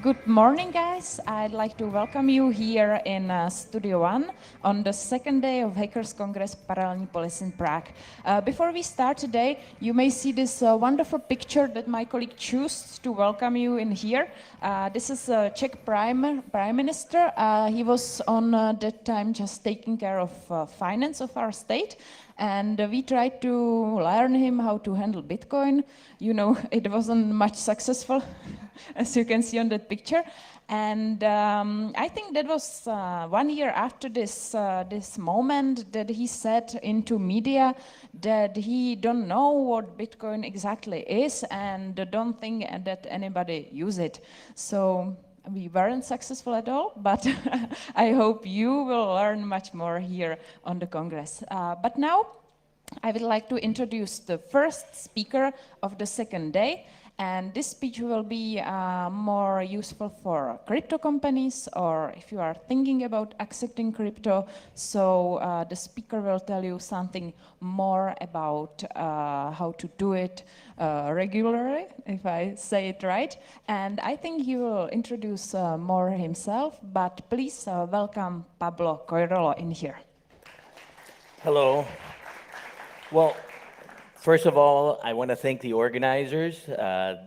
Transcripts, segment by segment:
Good morning, guys. I'd like to welcome you here in Studio 1 on the second day of Hackers Congress Parallelní Polis in Prague. Before we start today, you may see this wonderful picture that my colleague chose to welcome you in here. This is Czech Prime Minister. He was on that time just taking care of finance of our state. And we tried to learn him how to handle Bitcoin. You know, it wasn't much successful, as you can see on that picture. And I think that was 1 year after this moment that he said into media that he don't know what Bitcoin exactly is and don't think that anybody use it. So we weren't successful at all, but I hope you will learn much more here on the Congress. But now I would like to introduce the first speaker of the second day. And this speech will be more useful for crypto companies or if you are thinking about accepting crypto. So the speaker will tell you something more about how to do it regularly, if I say it right. And I think he will introduce more himself, but please welcome Pablo Coirolo in here. Hello. Well, first of all, I want to thank the organizers.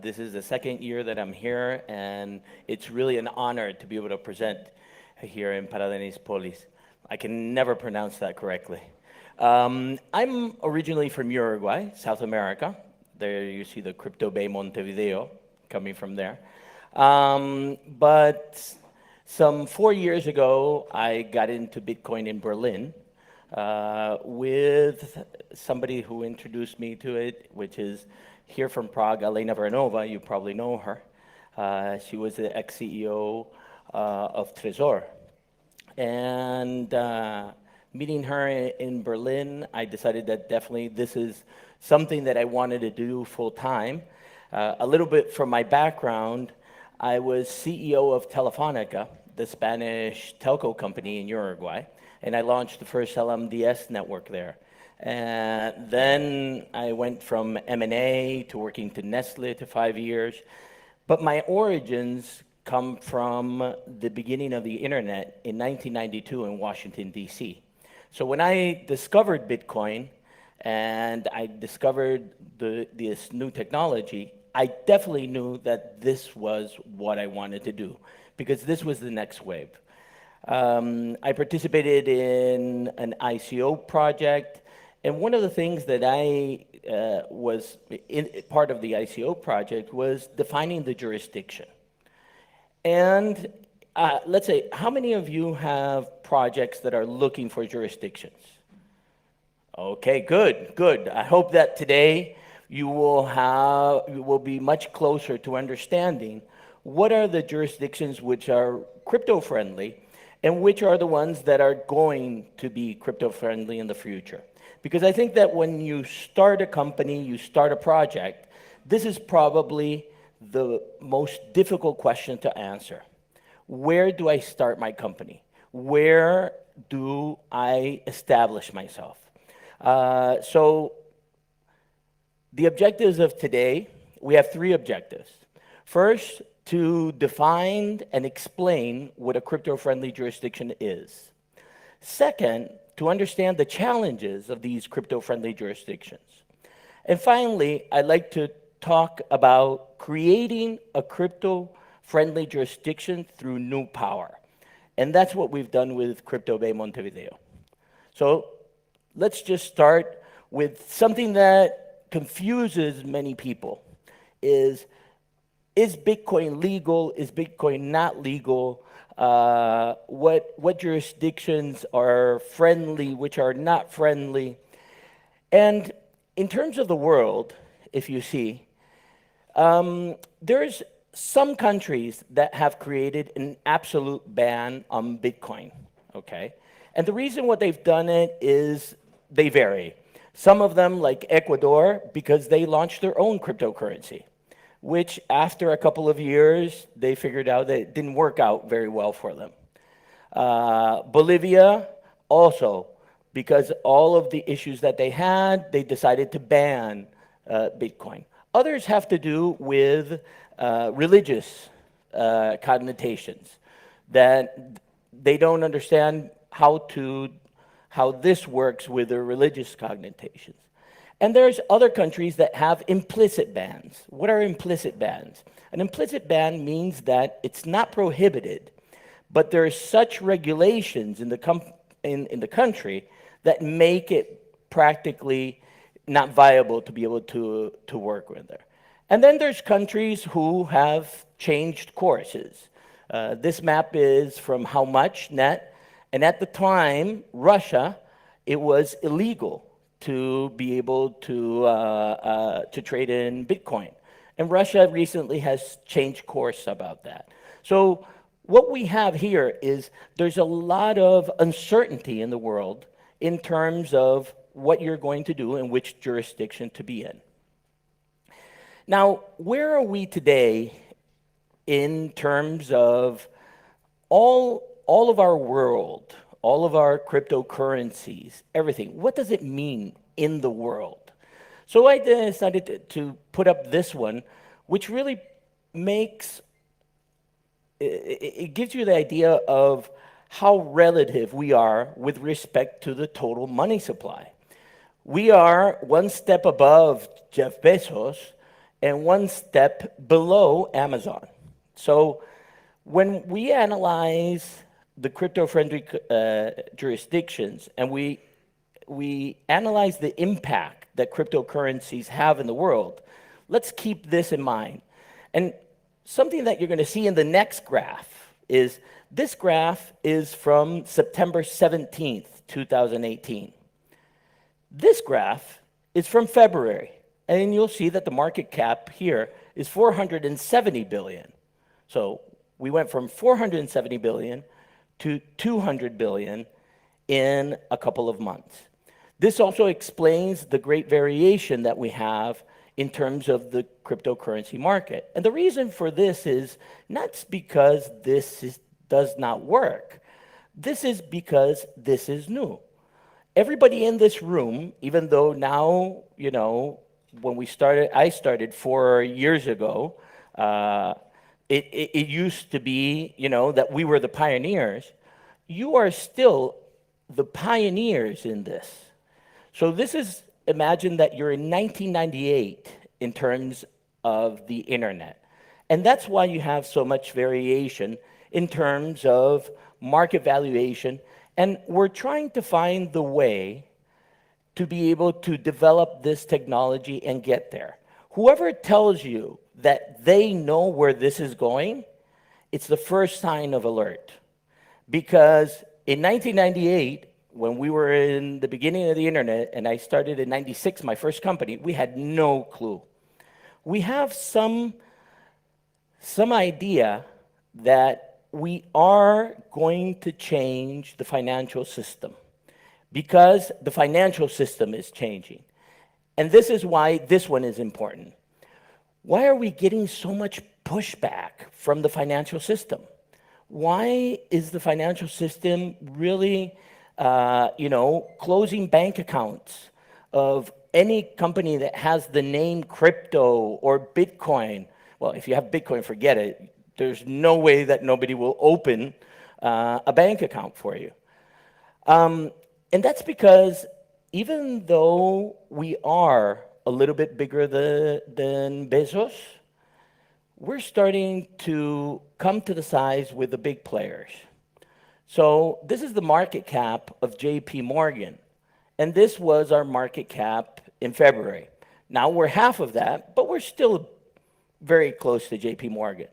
This is the second year that I'm here, and it's really an honor to be able to present here in Parallelní Polis. I can never pronounce that correctly. I'm originally from Uruguay, South America. There you see the Crypto Bay Montevideo coming from there. But some 4 years ago, I got into Bitcoin in Berlin. With somebody who introduced me to it, which is here from Prague, Elena Vranova. You probably know her. She was the ex-CEO of Trezor. And meeting her in Berlin, I decided that definitely this is something that I wanted to do full time. A little bit from my background, I was CEO of Telefónica, the Spanish telco company in Uruguay. And I launched the first LMDS network there. And then I went from M&A to working to Nestle to 5 years. But my origins come from the beginning of the internet in 1992 in Washington, D.C. So when I discovered Bitcoin and I discovered this new technology, I definitely knew that this was what I wanted to do because this was the next wave. I participated in an ICO project, and one of the things that I was part of the ICO project was defining the jurisdiction. And let's say, how many of you have projects that are looking for jurisdictions? Okay, good, good. I hope that today you will be much closer to understanding what are the jurisdictions which are crypto-friendly and which are the ones that are going to be crypto-friendly in the future. Because I think that when you start a company, you start a project, this is probably the most difficult question to answer. Where do I start my company? Where do I establish myself? So the objectives of today, we have 3 objectives. First, to define and explain what a crypto-friendly jurisdiction is. Second, to understand the challenges of these crypto-friendly jurisdictions. And finally, I'd like to talk about creating a crypto-friendly jurisdiction through new power. And that's what we've done with Crypto Bay Montevideo. So let's just start with something that confuses many people is Bitcoin legal? Is Bitcoin not legal? What jurisdictions are friendly, which are not friendly? And in terms of the world, if you see, there's some countries that have created an absolute ban on Bitcoin, okay? And the reason what they've done it is they vary. Some of them, like Ecuador, because they launched their own cryptocurrency, which after a couple of years, they figured out that it didn't work out very well for them. Bolivia, also, because all of the issues that they had, they decided to ban Bitcoin. Others have to do with religious connotations, that they don't understand how this works with their religious connotations. And there's other countries that have implicit bans. What are implicit bans? An implicit ban means that it's not prohibited, but there are such regulations in the country that make it practically not viable to be able to work with there. And then there's countries who have changed courses. This map is from how much net, and at the time, Russia, it was illegal to be able to trade in Bitcoin. And Russia recently has changed course about that. So what we have here is there's a lot of uncertainty in the world in terms of what you're going to do and which jurisdiction to be in. Now, where are we today in terms of all of our world, all of our cryptocurrencies, everything? What does it mean in the world? So I decided to put up this one, which really makes, it gives you the idea of how relative we are with respect to the total money supply. We are one step above Jeff Bezos and one step below Amazon. So when we analyze the crypto-friendly jurisdictions and we analyze the impact that cryptocurrencies have in the world, let's keep this in mind. And something that you're going to see in the next graph is, this graph is from September 17th, 2018. This graph is from February, and you'll see that the market cap here is 470 billion. So we went from 470 billion to 200 billion in a couple of months. This also explains the great variation that we have in terms of the cryptocurrency market. And the reason for this is not because does not work. This is because this is new. Everybody in this room, even though now, you know, when I started 4 years ago, it used to be, you know, that we were the pioneers. You are still the pioneers in this. So this is, imagine that you're in 1998 in terms of the internet. And that's why you have so much variation in terms of market valuation. And we're trying to find the way to be able to develop this technology and get there. Whoever tells you that they know where this is going, it's the first sign of alert. Because in 1998, when we were in the beginning of the internet, and I started in 96, my first company, we had no clue. We have some idea that we are going to change the financial system because the financial system is changing. And this is why this one is important. Why are we getting so much pushback from the financial system? Why is the financial system really, closing bank accounts of any company that has the name crypto or Bitcoin? Well, if you have Bitcoin, forget it. There's no way that nobody will open a bank account for you. And that's because even though we are a little bit bigger than Bezos, we're starting to come to the size with the big players. So this is the market cap of JP Morgan. And this was our market cap in February. Now we're half of that, but we're still very close to JP Morgan.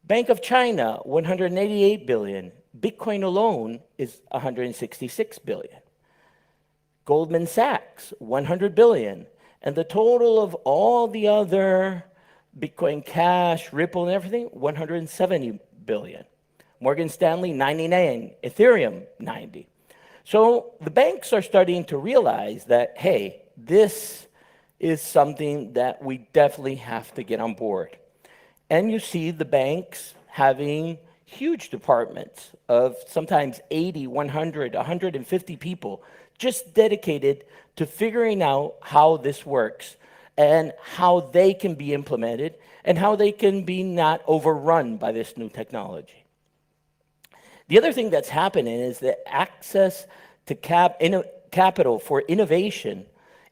Bank of China, 188 billion. Bitcoin alone is 166 billion. Goldman Sachs, 100 billion. And the total of all the other Bitcoin Cash, Ripple, and everything, 170 billion. Morgan Stanley, 99. Ethereum, 90. So the banks are starting to realize that, hey, this is something that we definitely have to get on board. And you see the banks having huge departments of sometimes 80, 100, 150 people just dedicated to figuring out how this works and how they can be implemented and how they can be not overrun by this new technology. The other thing that's happening is that access to capital for innovation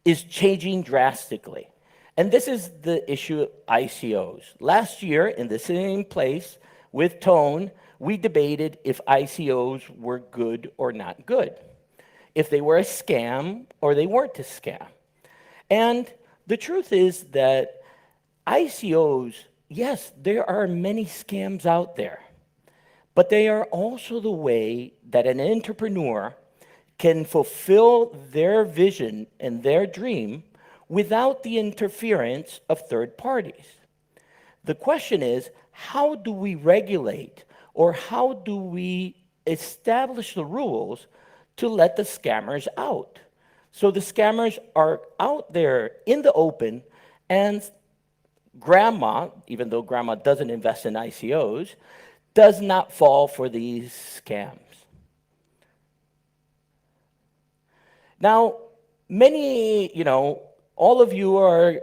is changing drastically. And this is the issue of ICOs. Last year, in the same place with Tone, we debated if ICOs were good or not good, if they were a scam or they weren't a scam. And the truth is that ICOs, yes, there are many scams out there, but they are also the way that an entrepreneur can fulfill their vision and their dream without the interference of third parties. The question is, how do we regulate or how do we establish the rules to let the scammers out? So the scammers are out there in the open, and grandma, even though grandma doesn't invest in ICOs, does not fall for these scams. Now, many, all of you are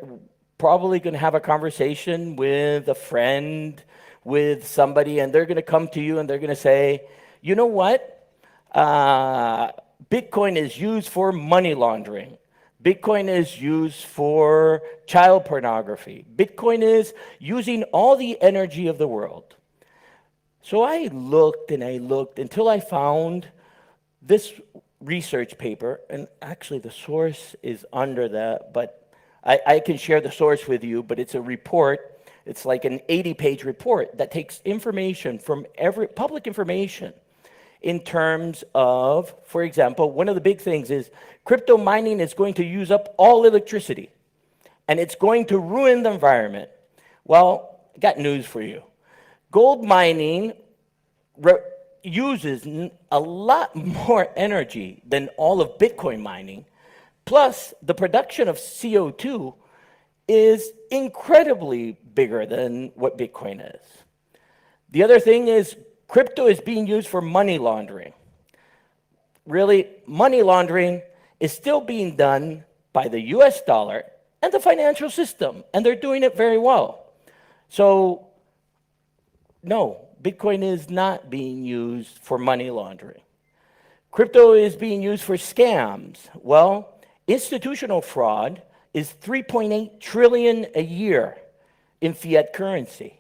probably going to have a conversation with a friend, with somebody, and they're going to come to you and they're going to say, you know what? Bitcoin is used for money laundering. Bitcoin is used for child pornography. Bitcoin is using all the energy of the world. So I looked and I looked until I found this research paper, and actually the source is under that, but I can share the source with you, but it's a report. It's like an 80-page report that takes information from every public information in terms of, for example, one of the big things is crypto mining is going to use up all electricity, and it's going to ruin the environment. Well, I got news for you. Gold mining uses a lot more energy than all of Bitcoin mining, plus the production of CO2 is incredibly bigger than what Bitcoin is. The other thing is crypto is being used for money laundering. Really, money laundering is still being done by the US dollar and the financial system, and they're doing it very well. So, no, Bitcoin is not being used for money laundering. Crypto is being used for scams. Well, institutional fraud is 3.8 trillion a year in fiat currency.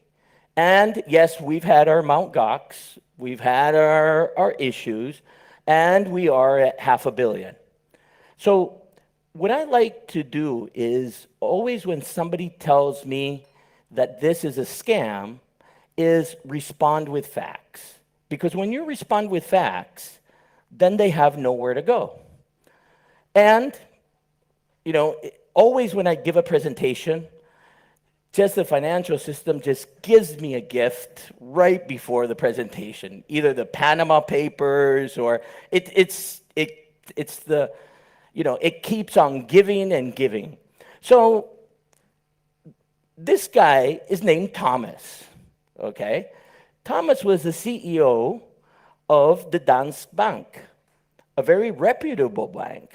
And yes, we've had our Mt. Gox, we've had our issues, and we are at $500 million. So what I like to do is always when somebody tells me that this is a scam, is respond with facts. Because when you respond with facts, then they have nowhere to go. And, always when I give a presentation, just the financial system just gives me a gift right before the presentation, either the Panama Papers or it's the, it keeps on giving and giving. So this guy is named Thomas. Okay? Thomas was the CEO of the Danske Bank, a very reputable bank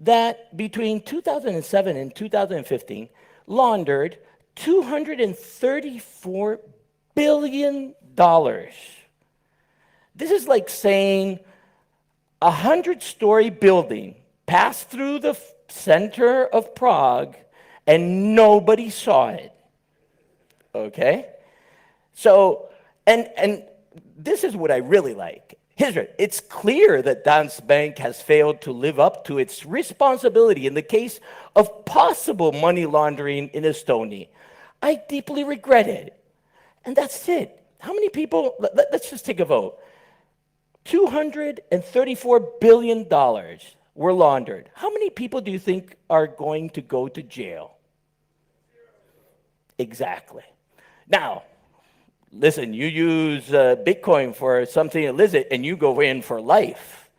that between 2007 and 2015 laundered $234 billion. This is like saying a 100-story building passed through the center of Prague and nobody saw it. Okay? So, and this is what I really like. It's clear that Danske Bank has failed to live up to its responsibility in the case of possible money laundering in Estonia. I deeply regret it. And that's it. How many people, let's just take a vote. $234 billion were laundered. How many people do you think are going to go to jail? Exactly. Now, listen, you use Bitcoin for something illicit and you go in for life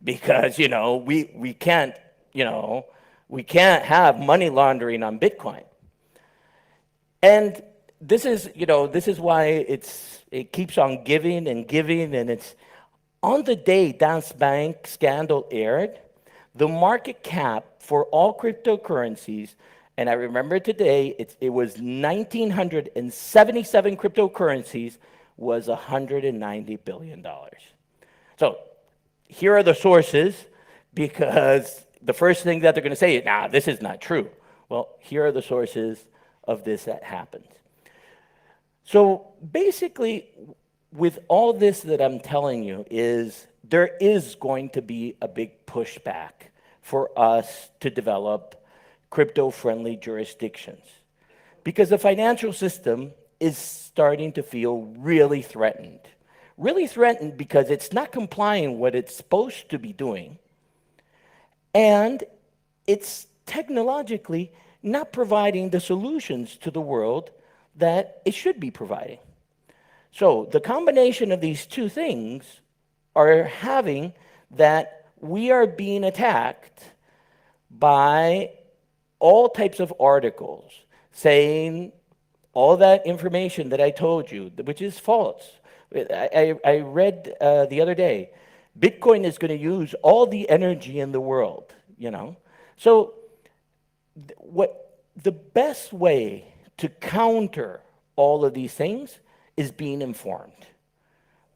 because, we can't have money laundering on Bitcoin. And this is why it keeps on giving and giving, and it's on the day Danske Bank scandal aired, the market cap for all cryptocurrencies And I remember today, it was 1,977 cryptocurrencies, was $190 billion. So here are the sources, because the first thing that they're going to say is, nah, this is not true. Well, here are the sources of this that happens. So basically, with all this that I'm telling you, is there is going to be a big pushback for us to develop crypto-friendly jurisdictions, because the financial system is starting to feel really threatened. Really threatened because it's not complying what it's supposed to be doing, and it's technologically not providing the solutions to the world that it should be providing. So the combination of these two things are having that we are being attacked by all types of articles saying all that information that I told you, which is false. I read the other day, Bitcoin is going to use all the energy in the world, you know? So what the best way to counter all of these things is being informed.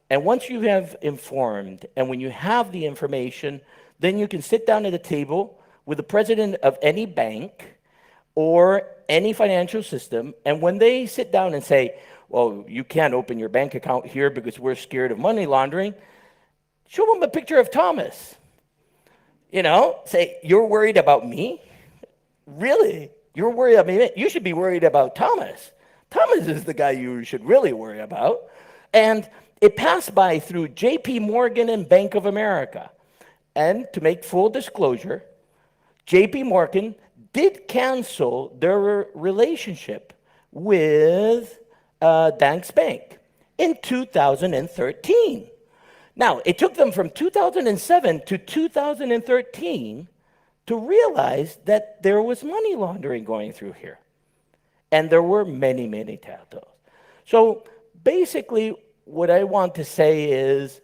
And once you have informed, and when you have the information, then you can sit down at a table with the president of any bank or any financial system, and when they sit down and say, well, you can't open your bank account here because we're scared of money laundering, show them a picture of Thomas. You know, say, you're worried about me? Really? You're worried about me? You should be worried about Thomas. Thomas is the guy you should really worry about. And it passed by through JP Morgan and Bank of America. And to make full disclosure, JP Morgan did cancel their relationship with Danske Bank in 2013. Now, it took them from 2007 to 2013 to realize that there was money laundering going through here. And there were many, many tattoos. So basically, what I want to say is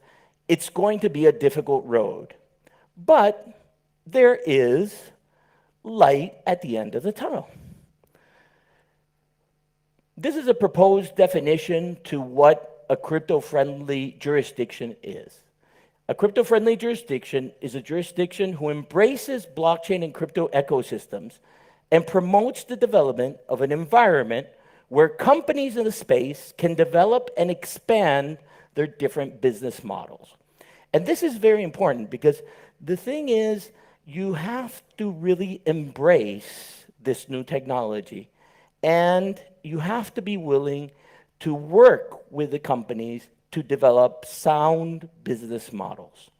it's going to be a difficult road. But there is light at the end of the tunnel. This is a proposed definition to what a crypto-friendly jurisdiction is. A crypto-friendly jurisdiction is a jurisdiction who embraces blockchain and crypto ecosystems and promotes the development of an environment where companies in the space can develop and expand their different business models. And this is very important because the thing is, you have to really embrace this new technology, and you have to be willing to work with the companies to develop sound business models.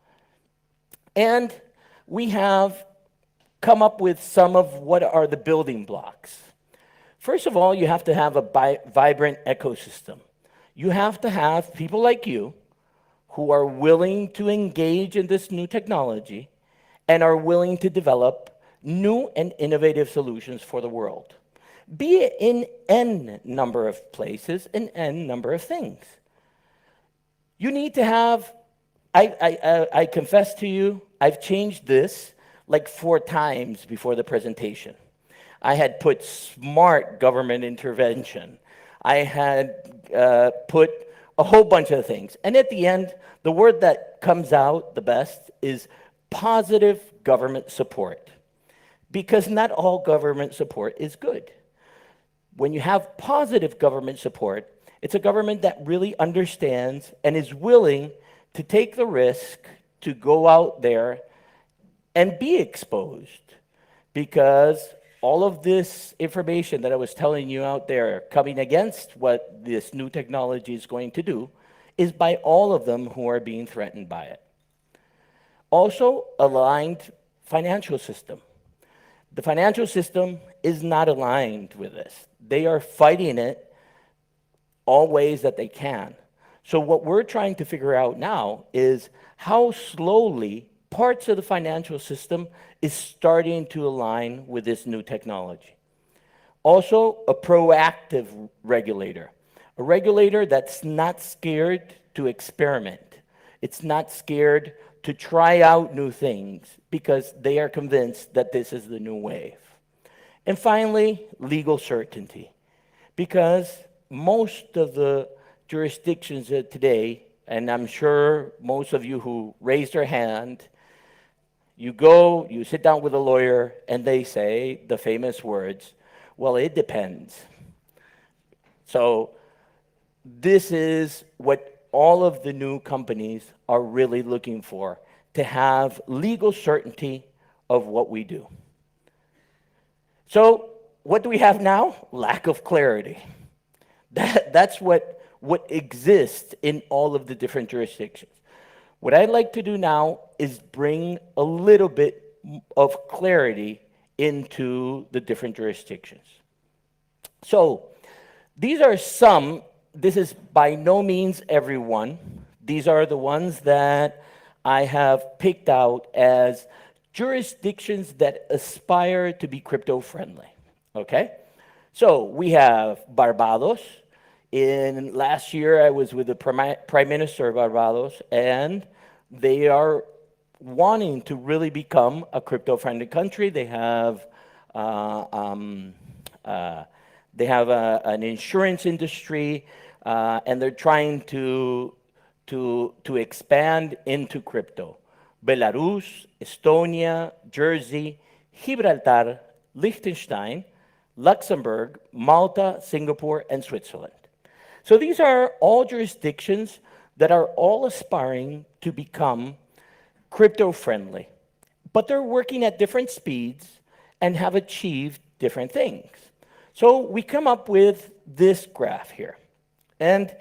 And we have come up with some of what are the building blocks. First of all, you have to have a vibrant ecosystem. You have to have people like you who are willing to engage in this new technology and are willing to develop new and innovative solutions for the world, be it in n number of places and n number of things. You need to have, I confess to you, I've changed this like 4 times before the presentation. I had put smart government intervention. I had put a whole bunch of things. And at the end, the word that comes out the best is positive government support. Because not all government support is good. When you have positive government support, it's a government that really understands and is willing to take the risk to go out there and be exposed. Because all of this information that I was telling you out there coming against what this new technology is going to do is by all of them who are being threatened by it. Also, aligned financial system. The financial system is not aligned with this. They are fighting it all ways that they can. So what we're trying to figure out now is how slowly parts of the financial system is starting to align with this new technology. Also, a proactive regulator. A regulator that's not scared to experiment. It's not scared to try out new things because they are convinced that this is the new wave. And finally, legal certainty. Because most of the jurisdictions today, and I'm sure most of you who raised your hand, you go, you sit down with a lawyer, and they say the famous words, well, it depends. So this is what all of the new companies are really looking for, to have legal certainty of what we do. So what do we have now? Lack of clarity. That's what exists in all of the different jurisdictions. What I'd like to do now is bring a little bit of clarity into the different jurisdictions. So these are some, this is by no means everyone. These are the ones that I have picked out as jurisdictions that aspire to be crypto friendly. Okay? So we have Barbados. In last year, I was with the Prime Minister of Barbados, and they are wanting to really become a crypto-friendly country. They have an insurance industry, and they're trying to expand into crypto. Belarus, Estonia, Jersey, Gibraltar, Liechtenstein, Luxembourg, Malta, Singapore, and Switzerland. So these are all jurisdictions that are all aspiring to become crypto-friendly, but they're working at different speeds and have achieved different things. So we come up with this graph here. And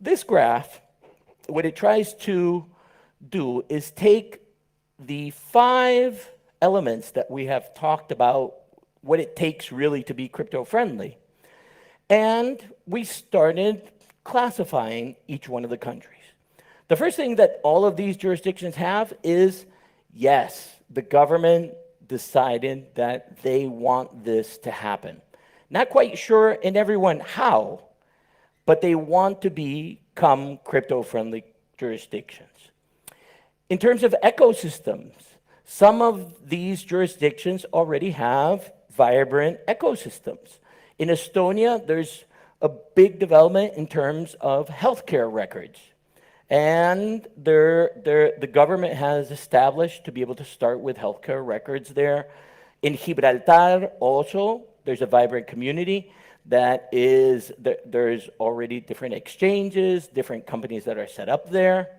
this graph, what it tries to do is take the 5 elements that we have talked about, what it takes really to be crypto-friendly, and we started classifying each one of the countries. The first thing that all of these jurisdictions have is, yes, the government decided that they want this to happen. Not quite sure in everyone how, but they want to become crypto-friendly jurisdictions. In terms of ecosystems, some of these jurisdictions already have vibrant ecosystems. In Estonia, there's a big development in terms of healthcare records. And the government has established to be able to start with healthcare records there. In Gibraltar, also, there's a vibrant community that is, there's already different exchanges, different companies that are set up there.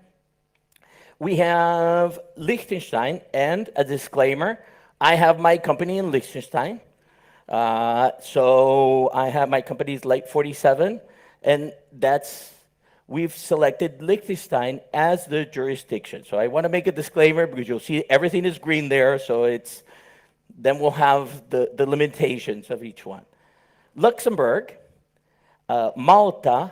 We have Liechtenstein, and a disclaimer, I have my company in Liechtenstein. So I have my company's Light 47, and we've selected Liechtenstein as the jurisdiction. So I want to make a disclaimer because you'll see everything is green there, so then we'll have the limitations of each one. Luxembourg, Malta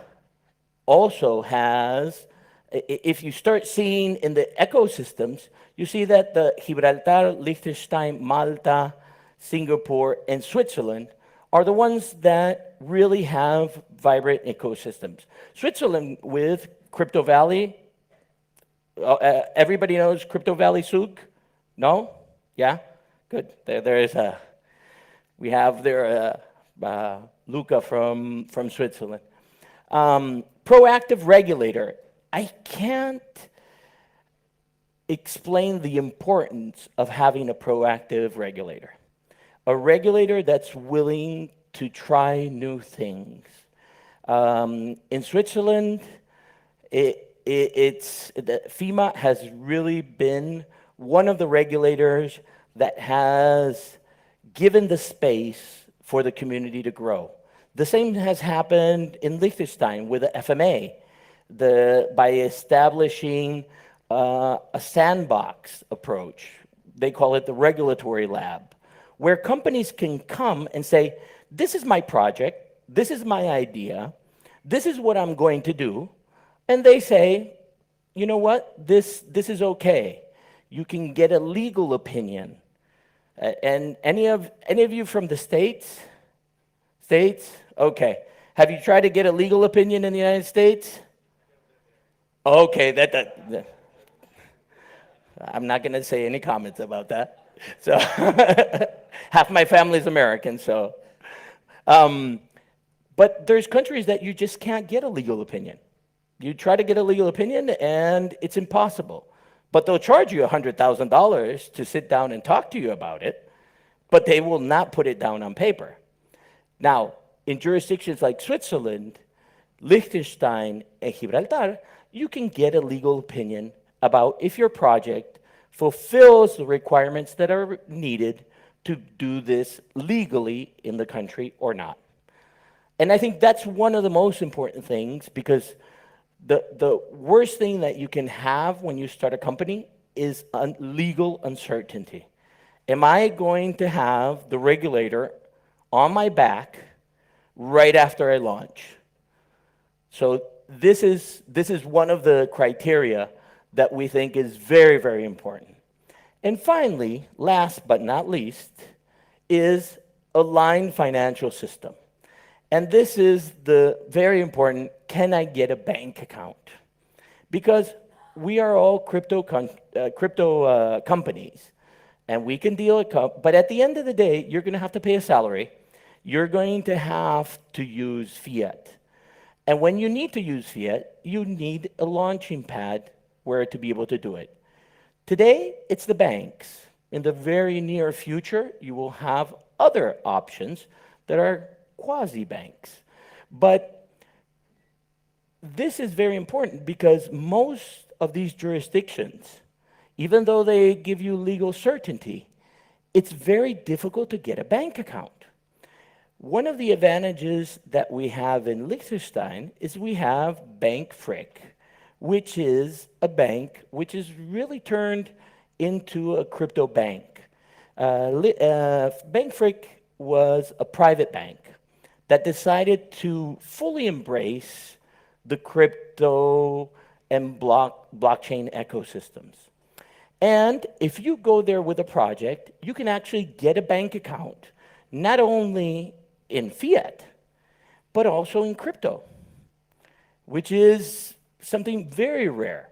also has, if you start seeing in the ecosystems, you see that the Gibraltar, Liechtenstein, Malta, Singapore, and Switzerland are the ones that really have vibrant ecosystems. Switzerland with Crypto Valley, everybody knows Crypto Valley Souk? No? Yeah? Good. We have there Luca from Switzerland. Proactive regulator. I can't explain the importance of having a proactive regulator. A regulator that's willing to try new things. In Switzerland, FEMA has really been one of the regulators that has given the space for the community to grow. The same has happened in Liechtenstein with the FMA, by establishing a sandbox approach. They call it the regulatory lab, where companies can come and say, this is my project, this is my idea, this is what I'm going to do, and they say, you know what, this is okay. You can get a legal opinion. And any of you from the States? States? Okay. Have you tried to get a legal opinion in the United States? Okay, that I'm not going to say any comments about that. So half my family's American, so. Um, but there's countries that you just can't get a legal opinion. You try to get a legal opinion, and it's impossible. But they'll charge you $100,000 to sit down and talk to you about it, but they will not put it down on paper. Now, in jurisdictions like Switzerland, Liechtenstein, and Gibraltar, you can get a legal opinion about if your project fulfills the requirements that are needed to do this legally in the country or not. And I think that's one of the most important things, because the worst thing that you can have when you start a company is legal uncertainty. Am I going to have the regulator on my back right after I launch? So this is one of the criteria that we think is very, very important. And finally, last but not least, is aligned financial system. And this is the very important, can I get a bank account? Because we are all crypto companies, and we can deal with, but at the end of the day, you're going to have to pay a salary. You're going to have to use fiat. And when you need to use fiat, you need a launching pad where to be able to do it. Today, it's the banks. In the very near future, you will have other options that are quasi-banks. But this is very important because most of these jurisdictions, even though they give you legal certainty, it's very difficult to get a bank account. One of the advantages that we have in Liechtenstein is we have Bank Frick, which is a bank which is really turned into a crypto bank. Bank Frick was a private bank that decided to fully embrace the crypto and blockchain ecosystems. And if you go there with a project, you can actually get a bank account, not only in fiat, but also in crypto, which is something very rare.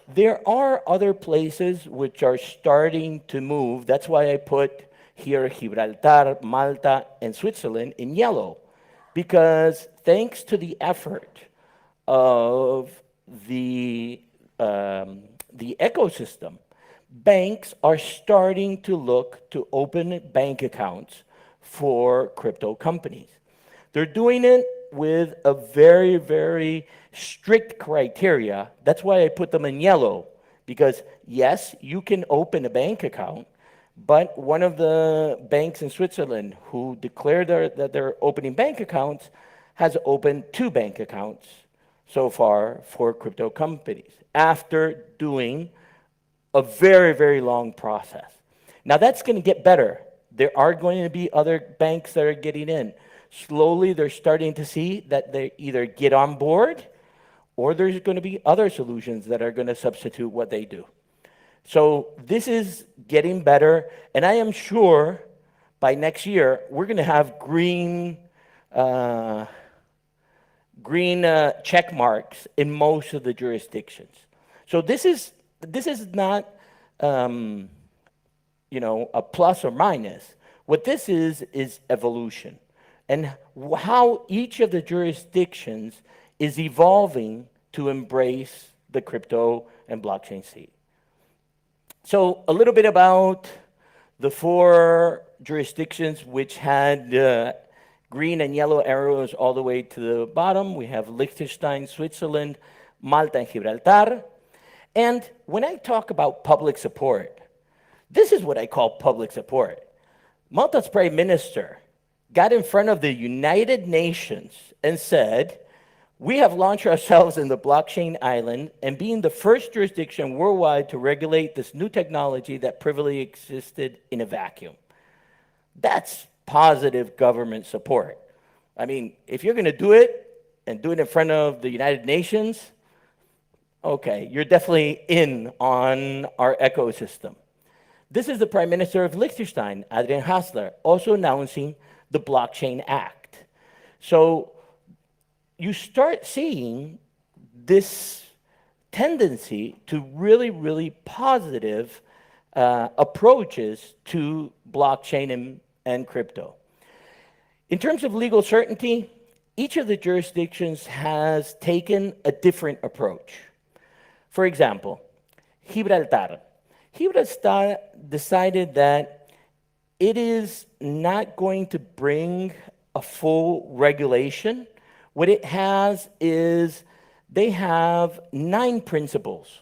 There are other places which are starting to move. That's why I put here Gibraltar, Malta, and Switzerland in yellow, because thanks to the effort of the ecosystem, banks are starting to look to open bank accounts for crypto companies. They're doing it with a very, very strict criteria. That's why I put them in yellow, because yes, you can open a bank account, but one of the banks in Switzerland who declared that they're opening bank accounts has opened 2 bank accounts so far for crypto companies after doing a very, very long process. Now that's going to get better. There are going to be other banks that are getting in. Slowly, they're starting to see that they either get on board or there's going to be other solutions that are going to substitute what they do. So this is getting better, and I am sure by next year we're going to have green check marks in most of the jurisdictions. So this is not a plus or minus. What this is evolution, and how each of the jurisdictions is evolving to embrace the crypto and blockchain scene. So a little bit about the 4 jurisdictions which had green and yellow arrows all the way to the bottom. We have Liechtenstein, Switzerland, Malta, and Gibraltar. And when I talk about public support, this is what I call public support. Malta's prime minister got in front of the United Nations and said, we have launched ourselves in the blockchain island and being the first jurisdiction worldwide to regulate this new technology that previously existed in a vacuum. That's positive government support. I mean, if you're going to do it and do it in front of the United Nations, okay, you're definitely in on our ecosystem. This is the Prime Minister of Liechtenstein, Adrian Hassler, also announcing the Blockchain Act. So you start seeing this tendency to really, really positive approaches to blockchain and crypto. In terms of legal certainty, each of the jurisdictions has taken a different approach. For example, Gibraltar. Gibraltar decided that it is not going to bring a full regulation. What it has is they have 9 principles.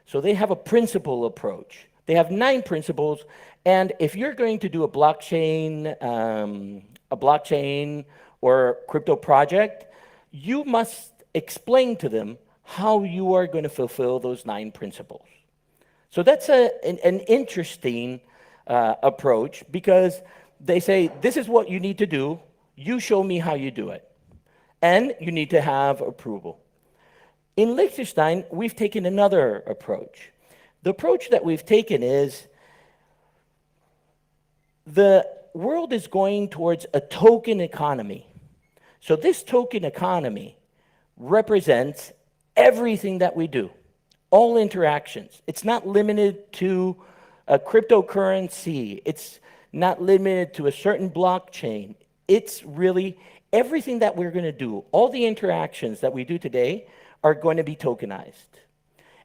So they have a principle approach. They have 9 principles, and if you're going to do a blockchain or crypto project, you must explain to them how you are going to fulfill those 9 principles. So that's an interesting approach, because they say, this is what you need to do, you show me how you do it, and you need to have approval. In Liechtenstein, we've taken another approach. The approach that we've taken is the world is going towards a token economy. So this token economy represents everything that we do, all interactions. It's not limited to a cryptocurrency. It's not limited to a certain blockchain. It's really everything that we're going to do. All the interactions that we do today are going to be tokenized.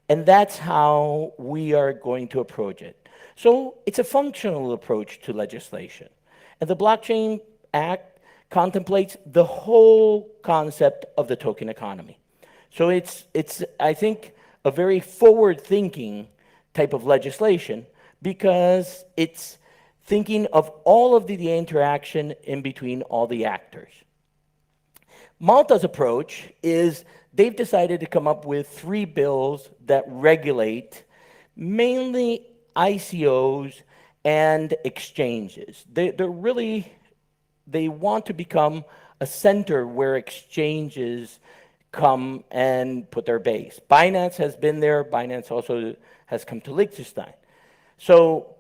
And that's how we are going to approach it. So it's a functional approach to legislation. And the Blockchain Act contemplates the whole concept of the token economy. So it's I think, a very forward-thinking type of legislation, because it's thinking of all of the interaction in between all the actors. Malta's approach is they've decided to come up with 3 bills that regulate mainly ICOs and exchanges. They want to become a center where exchanges come and put their base. Binance has been there. Binance also has come to Liechtenstein. So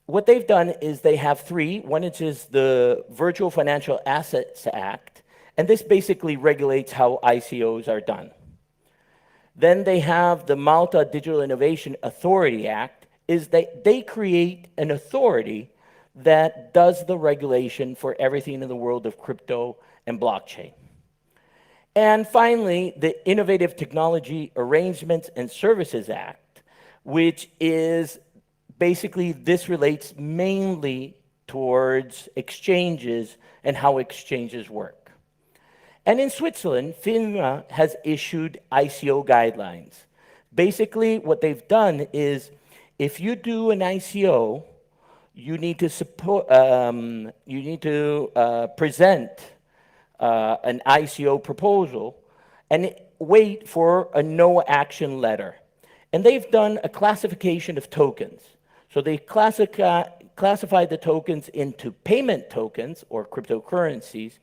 what they've done is they have 3. One is the Virtual Financial Assets Act, and this basically regulates how ICOs are done. Then they have the Malta Digital Innovation Authority Act, is that they create an authority that does the regulation for everything in the world of crypto and blockchain. And finally, the Innovative Technology Arrangements and Services Act, which is basically, this relates mainly towards exchanges and how exchanges work. And in Switzerland, FINMA has issued ICO guidelines. Basically, what they've done is, if you do an ICO, you need to present an ICO proposal and wait for a no action letter. And they've done a classification of tokens. So they classified the tokens into payment tokens, or cryptocurrencies,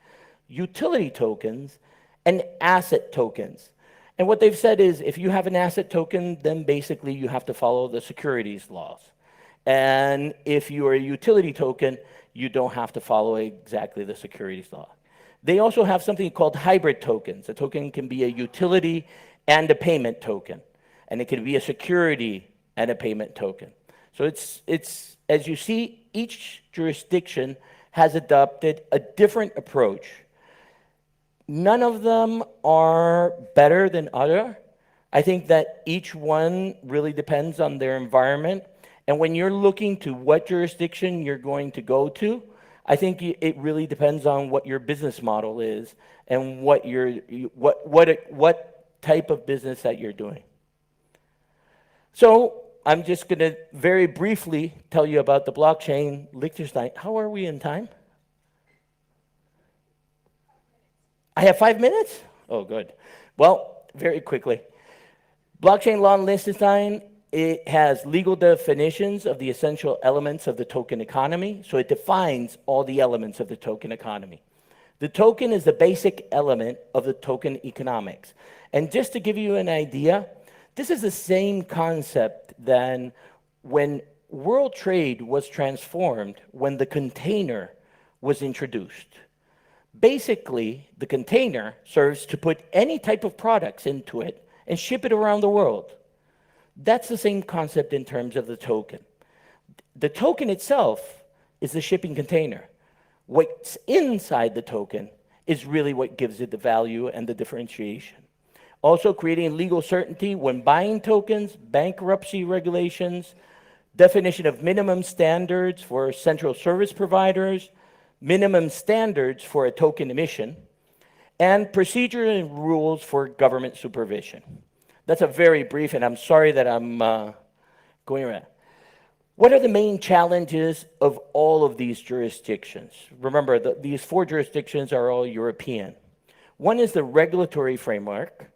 utility tokens, and asset tokens. And what they've said is, if you have an asset token, then basically you have to follow the securities laws. And if you are a utility token, you don't have to follow exactly the securities law. They also have something called hybrid tokens. A token can be a utility and a payment token. And it can be a security and a payment token. So it's as you see, each jurisdiction has adopted a different approach. None of them are better than other. I think that each one really depends on their environment. And when you're looking to what jurisdiction you're going to go to, I think it really depends on what your business model is and what type of business that you're doing. So I'm just going to very briefly tell you about the blockchain Liechtenstein. How are we in time? I have 5 minutes? Oh, good. Well, very quickly. Blockchain law in Liechtenstein, it has legal definitions of the essential elements of the token economy. So it defines all the elements of the token economy. The token is the basic element of the token economics. And just to give you an idea, this is the same concept than when world trade was transformed, when the container was introduced. Basically, the container serves to put any type of products into it and ship it around the world. That's the same concept in terms of the token. The token itself is the shipping container. What's inside the token is really what gives it the value and the differentiation. Also creating legal certainty when buying tokens, bankruptcy regulations, definition of minimum standards for central service providers, minimum standards for a token emission, and procedure and rules for government supervision. That's a very brief, and I'm sorry that I'm going around. What are the main challenges of all of these jurisdictions? Remember, these 4 jurisdictions are all European. One is the regulatory framework,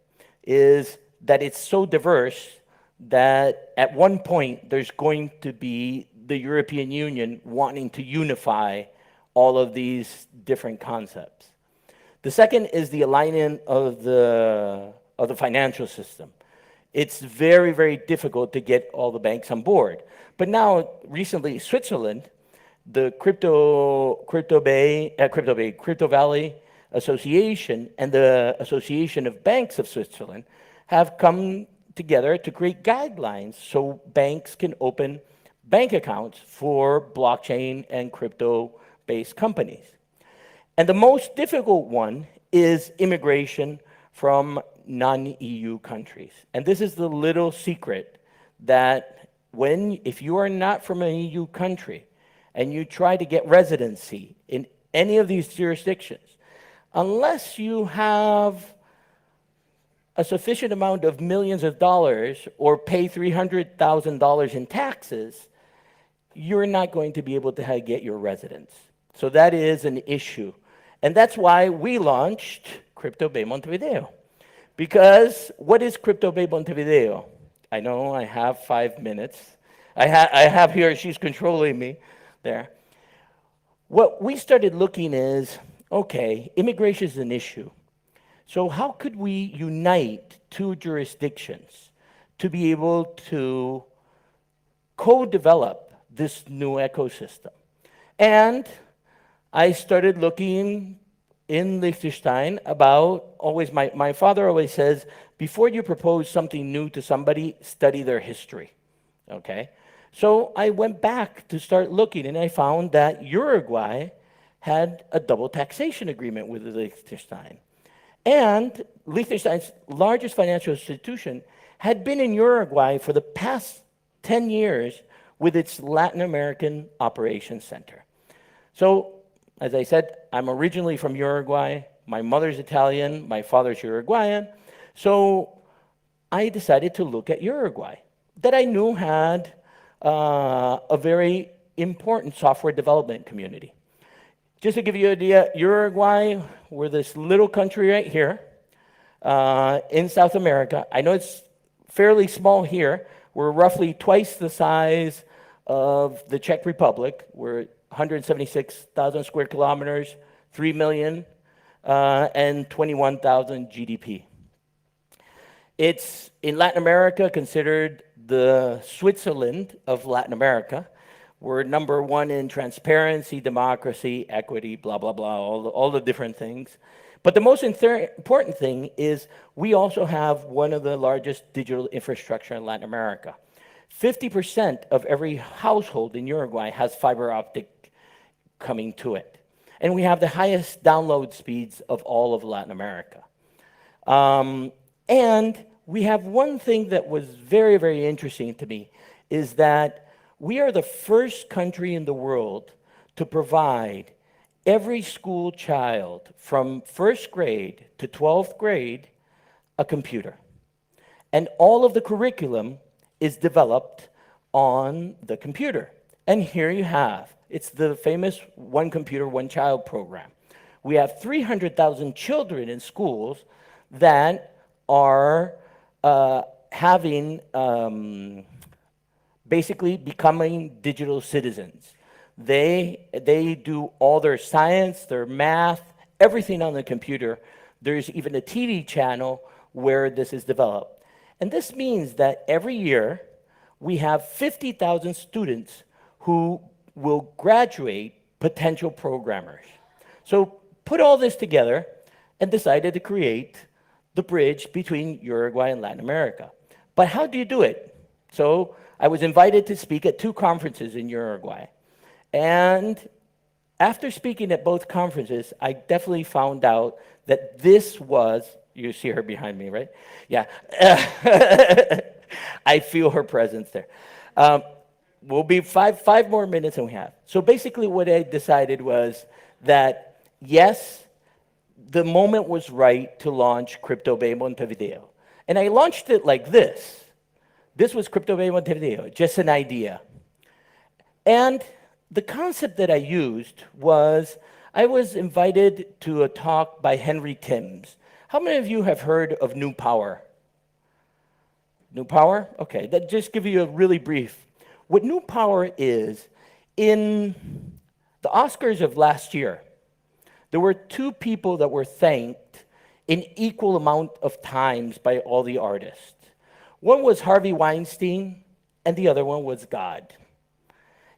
is that it's so diverse that at one point there's going to be the European Union wanting to unify all of these different concepts. The second is the alignment of the financial system. It's very, very difficult to get all the banks on board. But now, recently, Switzerland, the Crypto Valley Association and the Association of Banks of Switzerland have come together to create guidelines so banks can open bank accounts for blockchain and crypto-based companies. And the most difficult one is immigration from non-EU countries. And this is the little secret that if you are not from an EU country and you try to get residency in any of these jurisdictions, unless you have a sufficient amount of millions of dollars or pay $300,000 in taxes, you're not going to be able to get your residence. So that is an issue. And that's why we launched Crypto Bay Montevideo. Because what is Crypto Bay Montevideo? I know I have 5 minutes. I have here, she's controlling me there. What we started looking is, okay, immigration is an issue. So how could we unite 2 jurisdictions to be able to co-develop this new ecosystem? And I started looking in Liechtenstein about, my father always says, before you propose something new to somebody, study their history, okay? So I went back to start looking, and I found that Uruguay had a double taxation agreement with Liechtenstein. And Liechtenstein's largest financial institution had been in Uruguay for the past 10 years with its Latin American Operations Center. So, as I said, I'm originally from Uruguay. My mother's Italian, my father's Uruguayan. So I decided to look at Uruguay, that I knew had a very important software development community. Just to give you an idea, Uruguay, we're this little country right here in South America. I know it's fairly small here. We're roughly twice the size of the Czech Republic. We're 176,000 square kilometers, 3 million, and 21,000 GDP. It's, in Latin America, considered the Switzerland of Latin America. We're number 1 in transparency, democracy, equity, blah, blah, blah, all the different things. But the most important thing is we also have one of the largest digital infrastructure in Latin America. 50% of every household in Uruguay has fiber optic coming to it. And we have the highest download speeds of all of Latin America. And we have one thing that was very, very interesting to me, is that we are the first country in the world to provide every school child from 1st grade to 12th grade a computer. And all of the curriculum is developed on the computer. And here you have, it's the famous One Computer, One Child program. We have 300,000 children in schools that are basically becoming digital citizens. They do all their science, their math, everything on the computer. There's even a TV channel where this is developed. And this means that every year we have 50,000 students who will graduate potential programmers. So put all this together and decided to create the bridge between Uruguay and Latin America. But how do you do it? So I was invited to speak at 2 conferences in Uruguay. And after speaking at both conferences, I definitely found out that this was, you see her behind me, right? Yeah. I feel her presence there. Um, we'll be five more minutes and we have. So basically what I decided was that, yes, the moment was right to launch Crypto Bay Montevideo. And I launched it like this. This was Crypto Bay Montevideo, just an idea. And the concept that I used was, I was invited to a talk by Henry Timms. How many of you have heard of New Power? New Power? Okay, that just give you a really brief. What New Power is, in the Oscars of last year, there were 2 people that were thanked in equal amount of times by all the artists. One was Harvey Weinstein, and the other one was God.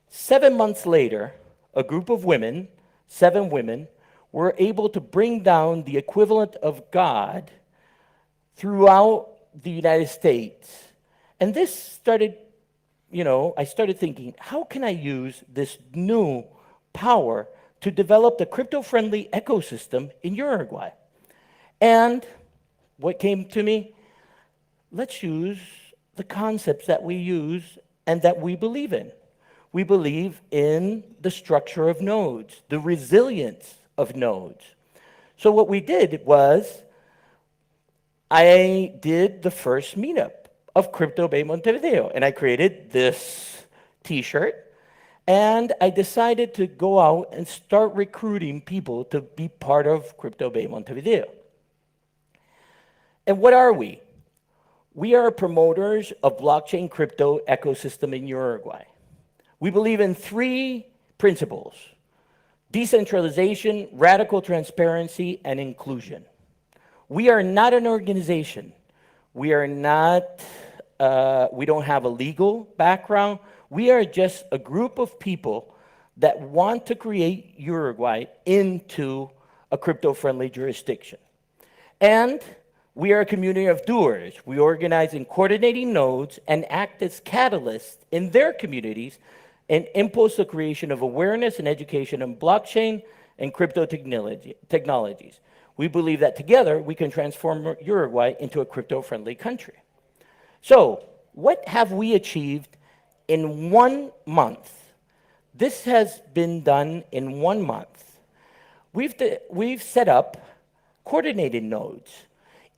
7 months later, a group of women, 7 women, were able to bring down the equivalent of God throughout the United States. And this started, I started thinking, how can I use this new power to develop the crypto-friendly ecosystem in Uruguay? And what came to me? Let's use the concepts that we use and that we believe in. We believe in the structure of nodes, the resilience of nodes. So what we did was, I did the first meetup of Crypto Bay Montevideo, and I created this t-shirt, and I decided to go out and start recruiting people to be part of Crypto Bay Montevideo. And what are we? We are promoters of blockchain crypto ecosystem in Uruguay. We believe in 3 principles: decentralization, radical transparency, and inclusion. We are not an organization. We are not, we don't have a legal background. We are just a group of people that want to create Uruguay into a crypto-friendly jurisdiction. And we are a community of doers. We organize in coordinating nodes and act as catalysts in their communities and impulse the creation of awareness and education on blockchain and crypto technologies. We believe that together we can transform Uruguay into a crypto-friendly country. So, what have we achieved in 1 month? This has been done in 1 month. We've set up coordinated nodes.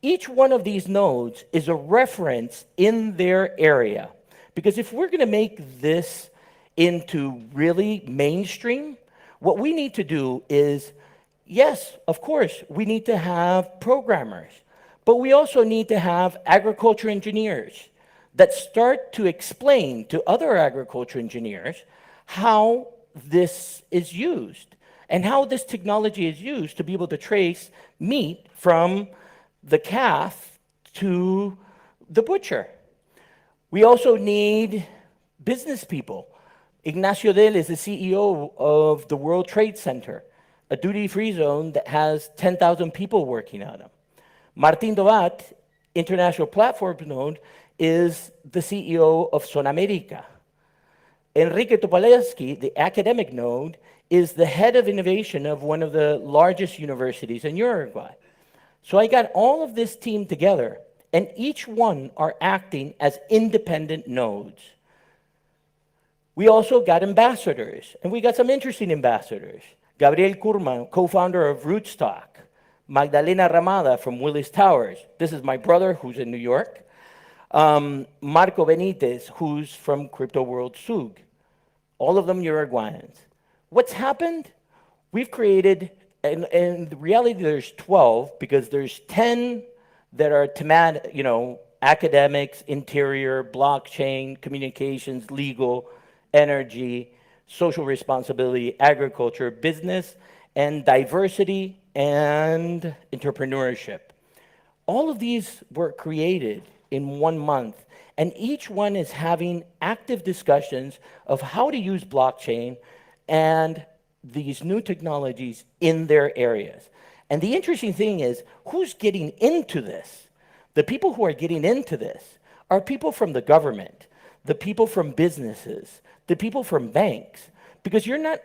Each one of these nodes is a reference in their area. Because if we're going to make this into really mainstream, what we need to do is, yes, of course, we need to have programmers, but we also need to have agriculture engineers that start to explain to other agriculture engineers how this is used and how this technology is used to be able to trace meat from the calf to the butcher. We also need business people. Ignacio Del is the CEO of the World Trade Center, a duty-free zone that has 10,000 people working on them. Martín Dobat, International Platform Node, is the CEO of Sonamerica. Enrique Topolevsky, the academic node, is the head of innovation of one of the largest universities in Uruguay. So I got all of this team together, and each one are acting as independent nodes. We also got ambassadors, and we got some interesting ambassadors. Gabriel Kurman, co-founder of Rootstock. Magdalena Ramada from Willis Towers. This is my brother who's in New York. Marco Benitez, who's from Crypto World SUG. All of them Uruguayans. What's happened? We've created, and in reality there's 12, because there's 10 that are thematic, academics, interior, blockchain, communications, legal, energy, social responsibility, agriculture, business, and diversity and entrepreneurship. All of these were created in 1 month, and each one is having active discussions of how to use blockchain and these new technologies in their areas. And the interesting thing is, who's getting into this? The people who are getting into this are people from the government. the people from businesses, the people from banks, because you're not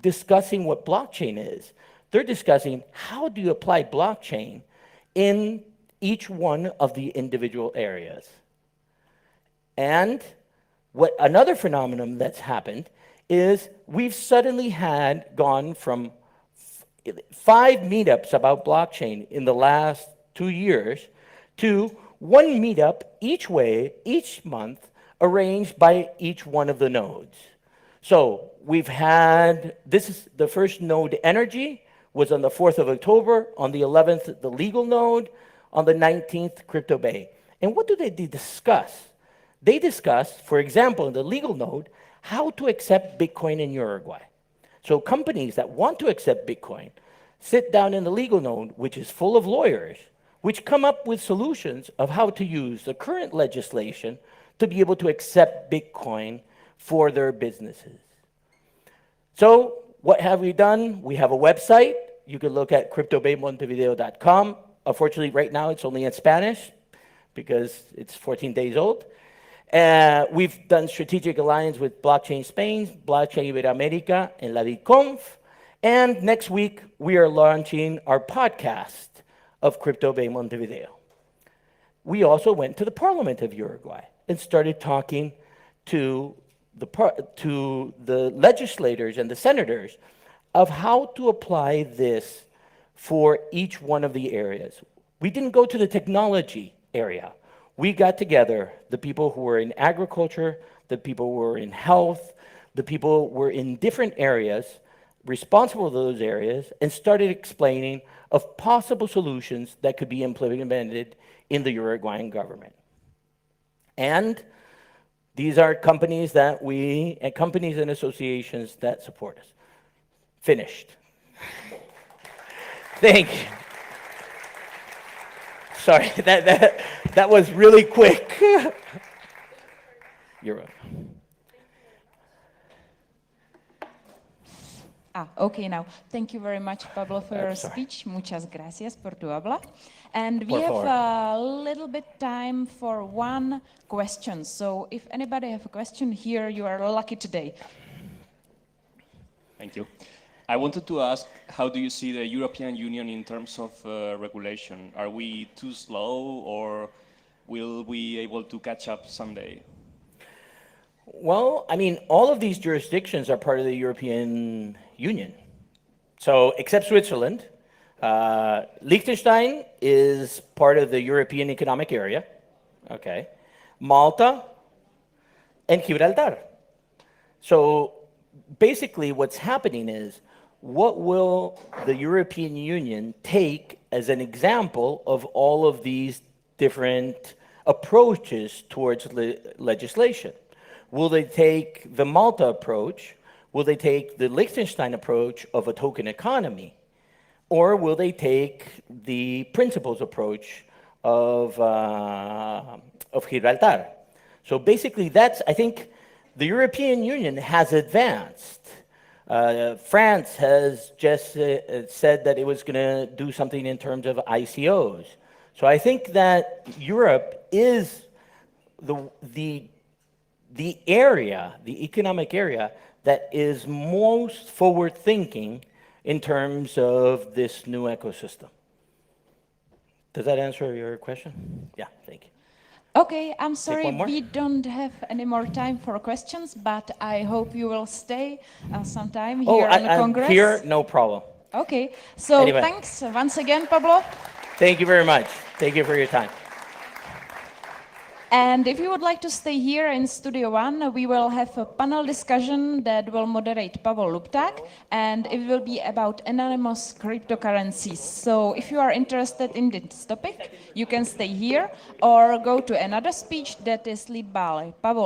discussing what blockchain is. They're discussing how do you apply blockchain in each one of the individual areas. And what another phenomenon that's happened is we've suddenly gone from 5 meetups about blockchain in the last 2 years to 1 meetup each month, arranged by each one of the nodes. So we've had, this is the first node, Energy, was on the 4th of October, on the 11th, the legal node, on the 19th, Crypto Bay. And what do they discuss? They discuss, for example, in the legal node, how to accept Bitcoin in Uruguay. So companies that want to accept Bitcoin sit down in the legal node, which is full of lawyers, which come up with solutions of how to use the current legislation to be able to accept Bitcoin for their businesses. So what have we done? We have a website. You can look at cryptobaymontevideo.com. Unfortunately, right now it's only in Spanish because it's 14 days old. We've done strategic alliance with Blockchain Spain, Blockchain Iberoamérica, and La DICONF. And next week, we are launching our podcast of Crypto Bay Montevideo. We also went to the Parliament of Uruguay and started talking to the legislators and the senators of how to apply this for each one of the areas. We didn't go to the technology area. We got together the people who were in agriculture, the people who were in health, the people who were in different areas, responsible for those areas, and started explaining of possible solutions that could be implemented in the Uruguayan government. And these are companies companies and associations that support us. Finished. Thank you. Sorry, that was really quick. You're welcome. Okay, now, thank you very much, Pablo, for your speech. Muchas gracias por tu habla. And we have a little bit time for one question. So if anybody have a question here, you are lucky today. Thank you. I wanted to ask, how do you see the European Union in terms of regulation? Are we too slow, or will we be able to catch up someday? Well, I mean, all of these jurisdictions are part of the European Union. So, except Switzerland, Liechtenstein is part of the European Economic Area, okay? Malta and Gibraltar. So, basically what's happening is, what will the European Union take as an example of all of these different approaches towards legislation? Will they take the Malta approach? Will they take the Liechtenstein approach of a token economy? Or will they take the principles approach of Gibraltar? So basically I think the European Union has advanced. France has just said that it was going to do something in terms of ICOs. So I think that Europe is the area, the economic area, that is most forward-thinking in terms of this new ecosystem. Does that answer your question? Yeah, thank you. Okay, I'm sorry we don't have any more time for questions, but I hope you will stay sometime here in the Congress. Here, no problem. Okay, so anyway, thanks once again, Pablo. Thank you very much. Thank you for your time. And if you would like to stay here in Studio One, we will have a panel discussion that will moderate Pavel Lupták, and it will be about anonymous cryptocurrencies. So if you are interested in this topic, you can stay here or go to another speech that is led by Pavel